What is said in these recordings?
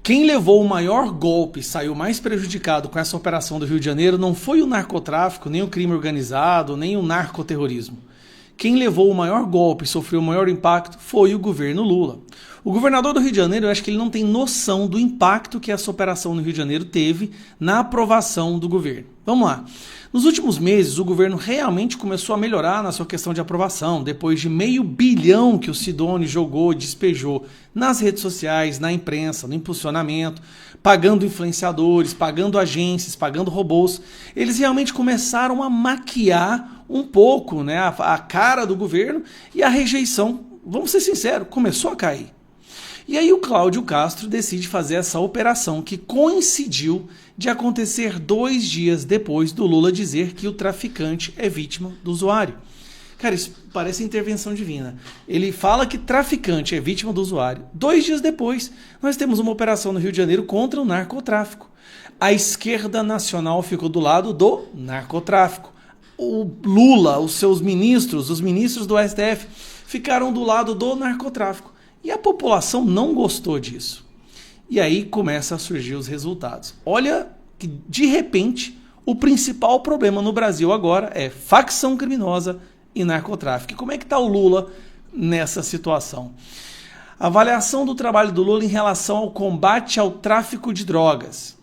Quem levou o maior golpe e saiu mais prejudicado com essa operação do Rio de Janeiro não foi o narcotráfico, nem o crime organizado, nem o narcoterrorismo. Quem levou o maior golpe e sofreu o maior impacto foi o governo Lula. O governador do Rio de Janeiro, eu acho que ele não tem noção do impacto que essa operação no Rio de Janeiro teve na aprovação do governo. Vamos lá. Nos últimos meses, o governo realmente começou a melhorar na sua questão de aprovação, depois de R$500 bilhão que o Sidoni jogou, despejou nas redes sociais, na imprensa, no impulsionamento, pagando influenciadores, pagando agências, pagando robôs. Eles realmente começaram a maquiar um pouco, né, a cara do governo, e a rejeição, vamos ser sinceros, começou a cair. E aí o Cláudio Castro decide fazer essa operação que coincidiu de acontecer 2 dias depois do Lula dizer que o traficante é vítima do usuário. Cara, isso parece intervenção divina. Ele fala que traficante é vítima do usuário. 2 dias depois, nós temos uma operação no Rio de Janeiro contra o narcotráfico. A esquerda nacional ficou do lado do narcotráfico. O Lula, os seus ministros, os ministros do STF, ficaram do lado do narcotráfico. E a população não gostou disso. E aí começam a surgir os resultados. Olha que, de repente, o principal problema no Brasil agora é facção criminosa e narcotráfico. E como é que está o Lula nessa situação? Avaliação do trabalho do Lula em relação ao combate ao tráfico de drogas.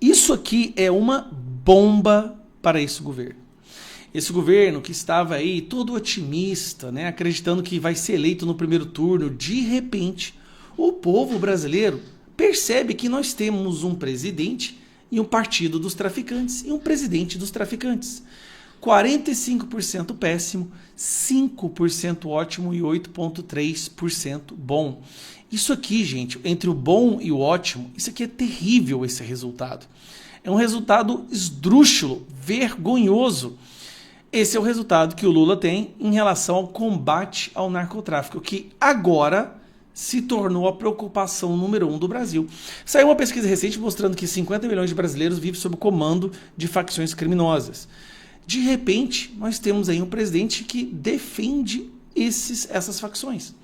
Isso aqui é uma bomba para esse governo. Esse governo que estava aí todo otimista, né, acreditando que vai ser eleito no primeiro turno, de repente, o povo brasileiro percebe que nós temos um presidente e um partido dos traficantes e um presidente dos traficantes. 45% péssimo, 5% ótimo e 8,3% bom. Isso aqui, gente, entre o bom e o ótimo, isso aqui é terrível, esse resultado. É um resultado esdrúxulo, vergonhoso. Esse é o resultado que o Lula tem em relação ao combate ao narcotráfico, que agora se tornou a preocupação número 1 do Brasil. Saiu uma pesquisa recente mostrando que 50 milhões de brasileiros vivem sob o comando de facções criminosas. De repente, nós temos aí um presidente que defende essas facções.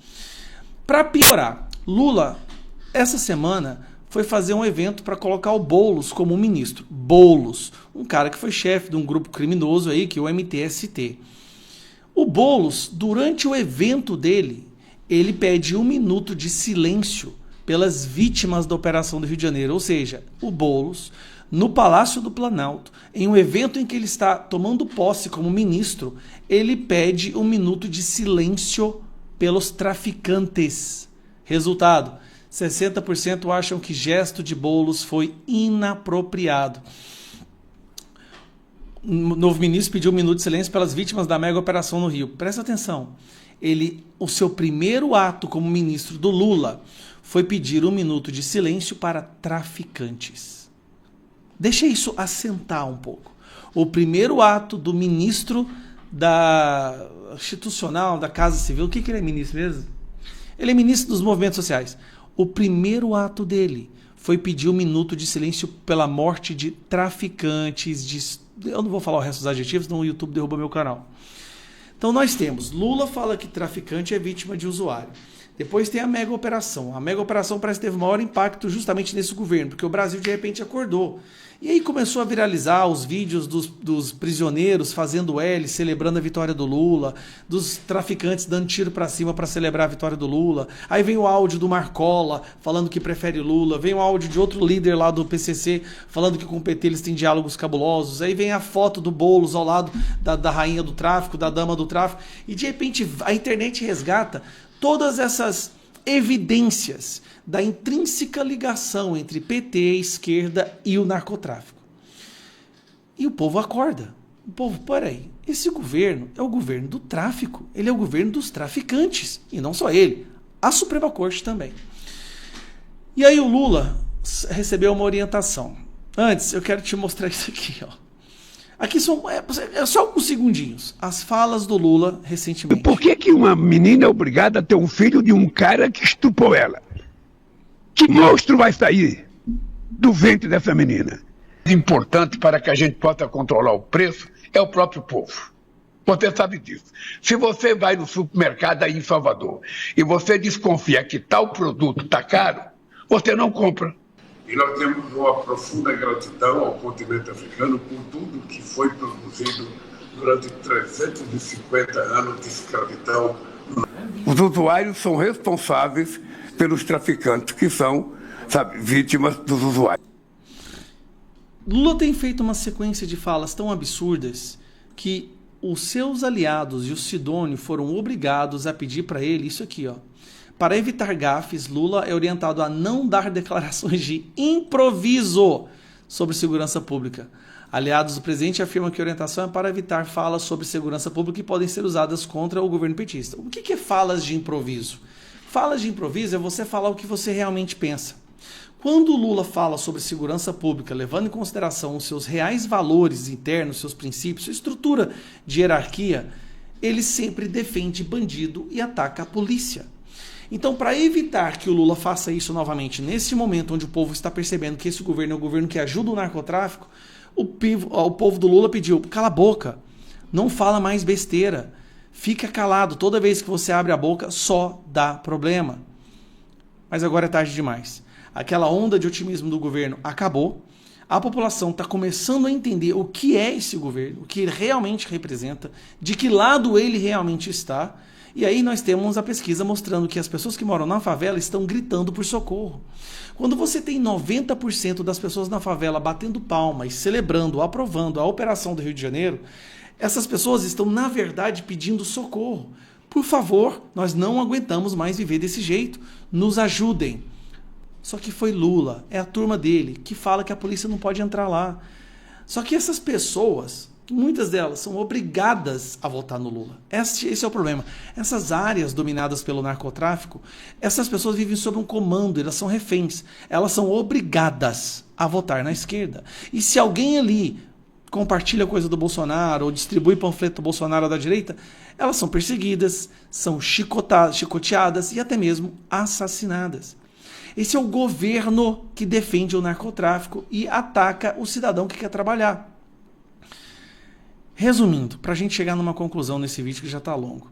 Para piorar, Lula, essa semana, foi fazer um evento para colocar o Boulos como ministro. Boulos, um cara que foi chefe de um grupo criminoso aí, que é o MTST. O Boulos, durante o evento dele, ele pede 1 minuto de silêncio pelas vítimas da Operação do Rio de Janeiro. Ou seja, o Boulos, no Palácio do Planalto, em um evento em que ele está tomando posse como ministro, ele pede 1 minuto de silêncio pelos traficantes. Resultado: 60% acham que gesto de Boulos foi inapropriado. O novo ministro pediu 1 minuto de silêncio pelas vítimas da mega operação no Rio. Presta atenção. O seu primeiro ato como ministro do Lula foi pedir 1 minuto de silêncio para traficantes. Deixa isso assentar um pouco. O primeiro ato do ministro da institucional, da Casa Civil, o que ele é ministro mesmo? Ele é ministro dos movimentos sociais. O primeiro ato dele foi pedir 1 minuto de silêncio pela morte de traficantes. Eu não vou falar o resto dos adjetivos, senão o YouTube derruba meu canal. Então nós temos, Lula fala que traficante é vítima de usuário. Depois tem a mega operação. A mega operação parece que teve maior impacto justamente nesse governo, porque o Brasil de repente acordou. E aí começou a viralizar os vídeos dos prisioneiros fazendo L, celebrando a vitória do Lula, dos traficantes dando tiro para cima para celebrar a vitória do Lula. Aí vem o áudio do Marcola falando que prefere Lula, vem o áudio de outro líder lá do PCC falando que com o PT eles têm diálogos cabulosos. Aí vem a foto do Boulos ao lado da rainha do tráfico, da dama do tráfico. E de repente a internet resgata todas essas evidências da intrínseca ligação entre PT, esquerda e o narcotráfico. E o povo acorda. O povo, peraí, esse governo é o governo do tráfico, ele é o governo dos traficantes. E não só ele, a Suprema Corte também. E aí o Lula recebeu uma orientação. Antes, eu quero te mostrar isso aqui, ó. Aqui é só alguns segundinhos. As falas do Lula recentemente. Por que uma menina é obrigada a ter um filho de um cara que estuprou ela? Que monstro vai sair do ventre dessa menina? Importante para que a gente possa controlar o preço é o próprio povo. Você sabe disso. Se você vai no supermercado aí em Salvador e você desconfia que tal produto está caro, você não compra. E nós temos uma profunda gratidão ao continente africano por tudo que foi produzido durante 350 anos de escravidão. Os usuários são responsáveis pelos traficantes, que são, vítimas dos usuários. Lula tem feito uma sequência de falas tão absurdas que os seus aliados e o Sidônio foram obrigados a pedir para ele isso aqui, ó. Para evitar gafes, Lula é orientado a não dar declarações de improviso sobre segurança pública. Aliados do presidente afirmam que a orientação é para evitar falas sobre segurança pública que podem ser usadas contra o governo petista. O que é falas de improviso? Falas de improviso é você falar o que você realmente pensa. Quando o Lula fala sobre segurança pública, levando em consideração os seus reais valores internos, seus princípios, sua estrutura de hierarquia, ele sempre defende bandido e ataca a polícia. Então, para evitar que o Lula faça isso novamente, nesse momento onde o povo está percebendo que esse governo é um governo que ajuda o narcotráfico, o povo do Lula pediu, cala a boca, não fala mais besteira, fica calado, toda vez que você abre a boca só dá problema. Mas agora é tarde demais. Aquela onda de otimismo do governo acabou, a população está começando a entender o que é esse governo, o que ele realmente representa, de que lado ele realmente está. E aí nós temos a pesquisa mostrando que as pessoas que moram na favela estão gritando por socorro. Quando você tem 90% das pessoas na favela batendo palma e celebrando, aprovando a operação do Rio de Janeiro, essas pessoas estão, na verdade, pedindo socorro. Por favor, nós não aguentamos mais viver desse jeito. Nos ajudem. Só que foi Lula, é a turma dele, que fala que a polícia não pode entrar lá. Só que essas pessoas, muitas delas são obrigadas a votar no Lula. Esse é o problema. Essas áreas dominadas pelo narcotráfico, essas pessoas vivem sob um comando, elas são reféns. Elas são obrigadas a votar na esquerda. E se alguém ali compartilha coisa do Bolsonaro ou distribui panfleto do Bolsonaro da direita, elas são perseguidas, são chicoteadas e até mesmo assassinadas. Esse é o governo que defende o narcotráfico e ataca o cidadão que quer trabalhar. Resumindo, para a gente chegar numa conclusão nesse vídeo que já está longo.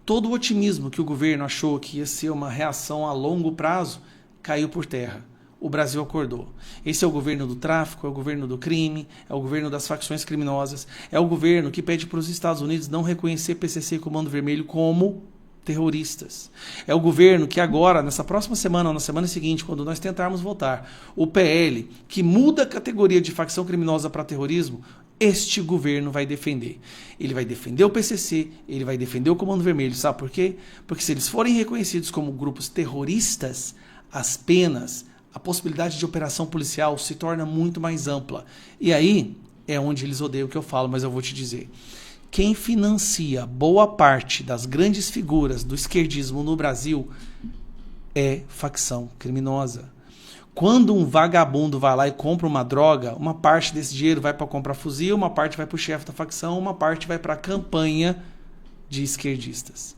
Todo o otimismo que o governo achou que ia ser uma reação a longo prazo caiu por terra. O Brasil acordou. Esse é o governo do tráfico, é o governo do crime, é o governo das facções criminosas, é o governo que pede para os Estados Unidos não reconhecer PCC e Comando Vermelho como terroristas. É o governo que agora, nessa próxima semana ou na semana seguinte, quando nós tentarmos votar, o PL, que muda a categoria de facção criminosa para terrorismo, este governo vai defender. Ele vai defender o PCC, ele vai defender o Comando Vermelho. Sabe por quê? Porque se eles forem reconhecidos como grupos terroristas, as penas, a possibilidade de operação policial se torna muito mais ampla. E aí é onde eles odeiam o que eu falo, mas eu vou te dizer. Quem financia boa parte das grandes figuras do esquerdismo no Brasil é facção criminosa. Quando um vagabundo vai lá e compra uma droga, uma parte desse dinheiro vai para comprar fuzil, uma parte vai para o chefe da facção, uma parte vai para a campanha de esquerdistas.